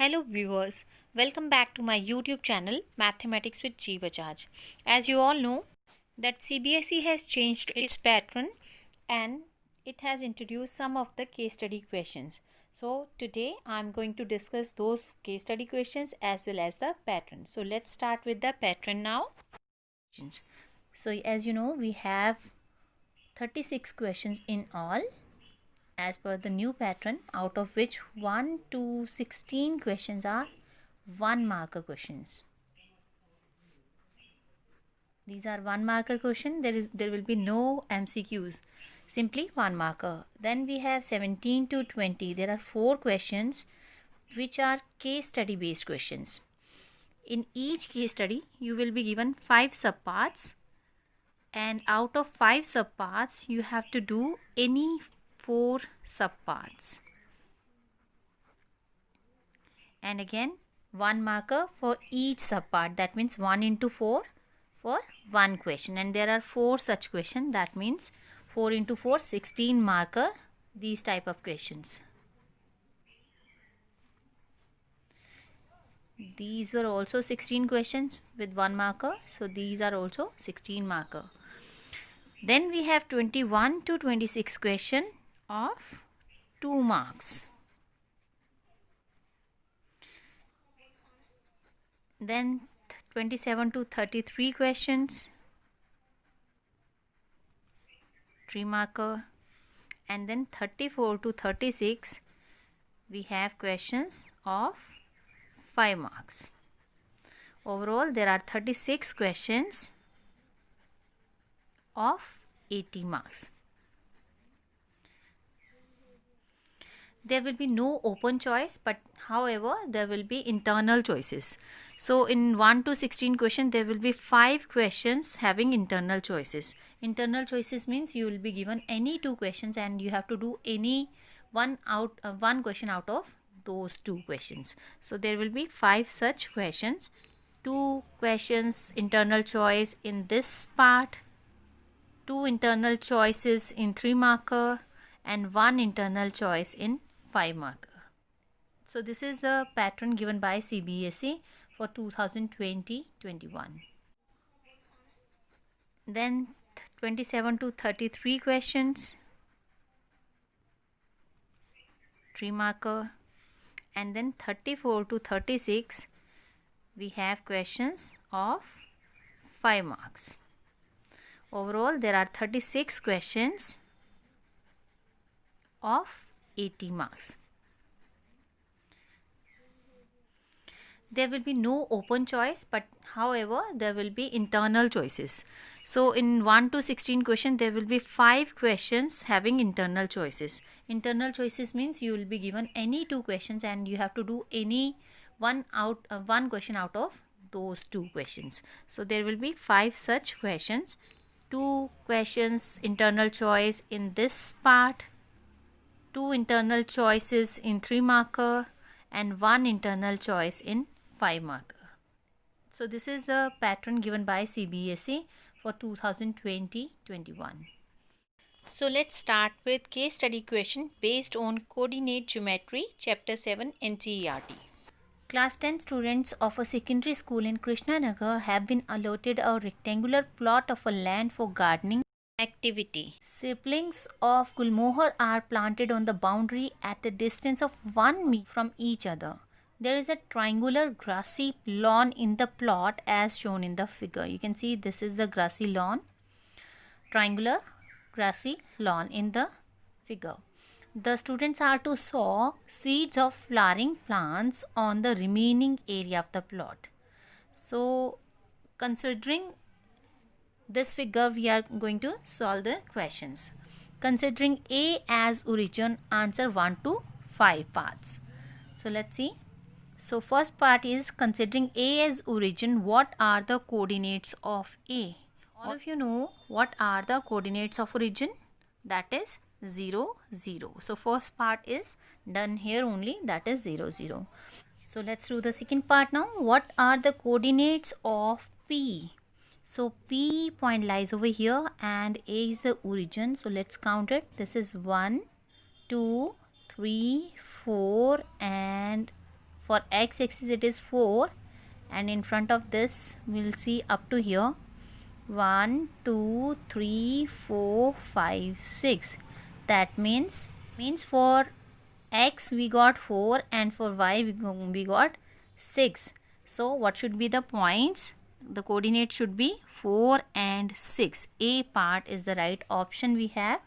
Hello viewers, welcome back to my YouTube channel Mathematics with G Bajaj. As you all know that CBSE has changed its pattern and it has introduced some of the case study questions. So today I am going to discuss those case study questions as well as the pattern. So let's start with the pattern now. So as you know, we have 36 questions in all as per the new pattern, out of which 1 to 16 questions are 1 marker questions. These are 1 marker question. There will be no MCQs, simply 1 marker. Then we have 17 to 20. There are 4 questions which are case study based questions. In each case study you will be given 5 subparts, and out of 5 subparts you have to do any 4 subparts, and again 1 marker for each subpart. That means 1 into 4 for 1 question, and there are 4 such questions. That means 4 into 4 16 marker, these type of questions. These were also 16 questions with 1 marker, so these are also 16 marker. Then we have 21 to 26 question of 2 marks. Then 27 to 33 questions, 3 marker, and then 34 to 36 we have questions of 5 marks. Overall there are 36 questions of 80 marks. There will be no open choice, but however there will be internal choices. So in 1 to 16 question there will be 5 questions having internal choices. Internal choices means you will be given any 2 questions and you have to do any one question out of those 2 questions. So there will be 5 such questions. 2 questions internal choice in this part, 2 internal choices in 3 marker, and 1 internal choice in 5 marker. So this is the pattern given by CBSE for 2020-21. Then 27 to 33 questions, 3 marker, and then 34 to 36 we have questions of 5 marks. Overall there are 36 questions of 80 marks. There will be no open choice, but however there will be internal choices. So in 1 to 16 question there will be 5 questions having internal choices. Internal choices means you will be given any 2 questions and you have to do any one question out of those 2 questions. So there will be 5 such questions. 2 questions internal choice in this part, 2 internal choices in 3 marker, and 1 internal choice in 5 marker. So this is the pattern given by CBSE for 2020-21. So let's start with case study question based on coordinate geometry, chapter 7 NCERT. Class 10 students of a secondary school in Krishnanagar have been allotted a rectangular plot of a land for gardening activity. Saplings of Gulmohar are planted on the boundary at a distance of 1 meter from each other. There is a triangular grassy lawn in the plot as shown in the figure. You can see this is the grassy lawn, triangular grassy lawn in the figure. The students are to sow seeds of flowering plants on the remaining area of the plot. So considering this figure we are going to solve the questions. Considering A as origin, answer 1 to 5 parts. So let's see. So first part is considering A as origin, what are the coordinates of A? All of you know what are the coordinates of origin? That is 0, 0. So first part is done here only, that is 0, 0. So let's do the second part now. What are the coordinates of P? So P point lies over here and A is the origin. So let's count it. This is 1, 2, 3, 4 and for x-axis it is 4, and in front of this we'll see up to here 1 2 3 4 5 6. That means for x we got 4 and for y we got 6. So what should be the points? The coordinate should be 4 and 6. A part is the right option we have.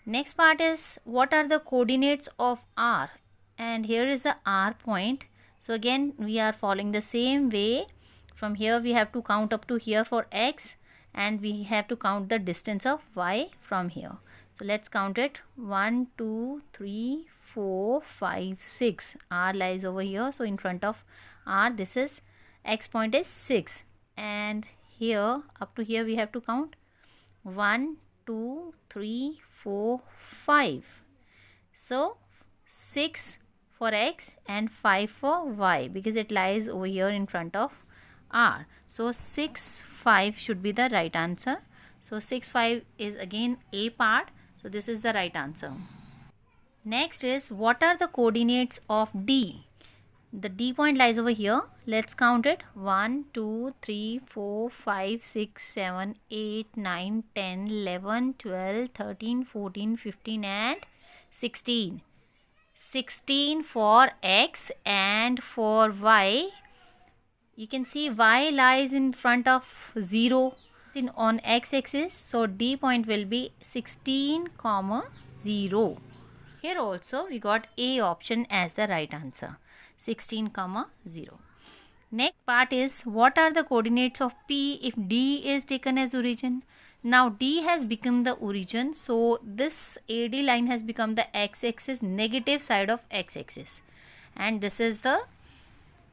Next part is what are the coordinates of R, and here is the R point. So again we are following the same way. From here we have to count up to here for x, and we have to count the distance of y from here. So let's count it. 1 2 3 4 5 6. R lies over here, so in front of R this is x point is 6, and here up to here we have to count 1 2 3 4 5. So 6 for x and 5 for y, because it lies over here in front of R. So 6 5 should be the right answer. So 6 5 is again A part. So this is the right answer. Next is what are the coordinates of D? The D point lies over here. Let's count it. 1 2 3 4 5 6 7 8 9 10 11 12 13 14 15 and 16. 16 for x, and for y you can see y lies in front of 0 on x-axis. So D point will be 16, 0. Here also we got A option as the right answer. 16, 0. Next part is what are the coordinates of P if D is taken as origin. Now D has become the origin, so this AD line has become the x-axis, negative side of x-axis, and this is the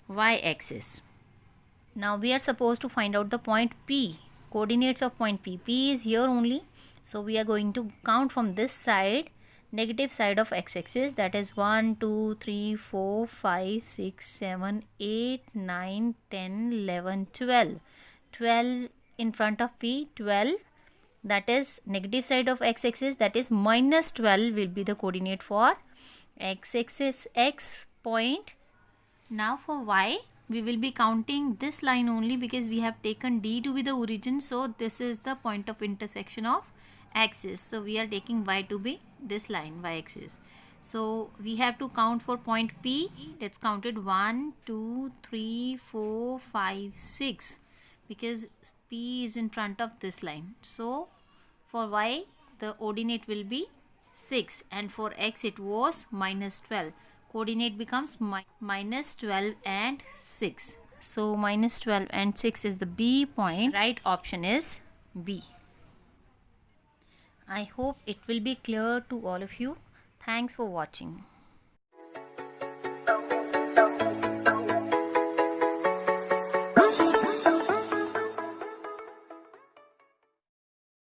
y-axis. Now we are supposed to find out the point P, coordinates of point P. P is here only, so we are going to count from this side, negative side of x-axis, that is 1 2 3 4 5 6 7 8 9 10 11 12. 12 in front of P, 12, that is negative side of x-axis, that is minus 12 will be the coordinate for x-axis, x point. Now for y we will be counting this line only, because we have taken D to be the origin, so this is the point of intersection of axis. So we are taking y to be this line, y-axis. So we have to count for point P. Let's count it. 1 2 3 4 5 6, because P is in front of this line. So for y the coordinate will be 6, and for x it was minus 12. Coordinate becomes minus 12 and 6. So minus 12 and 6 is the B point. Right option is B. I hope it will be clear to all of you. Thanks for watching.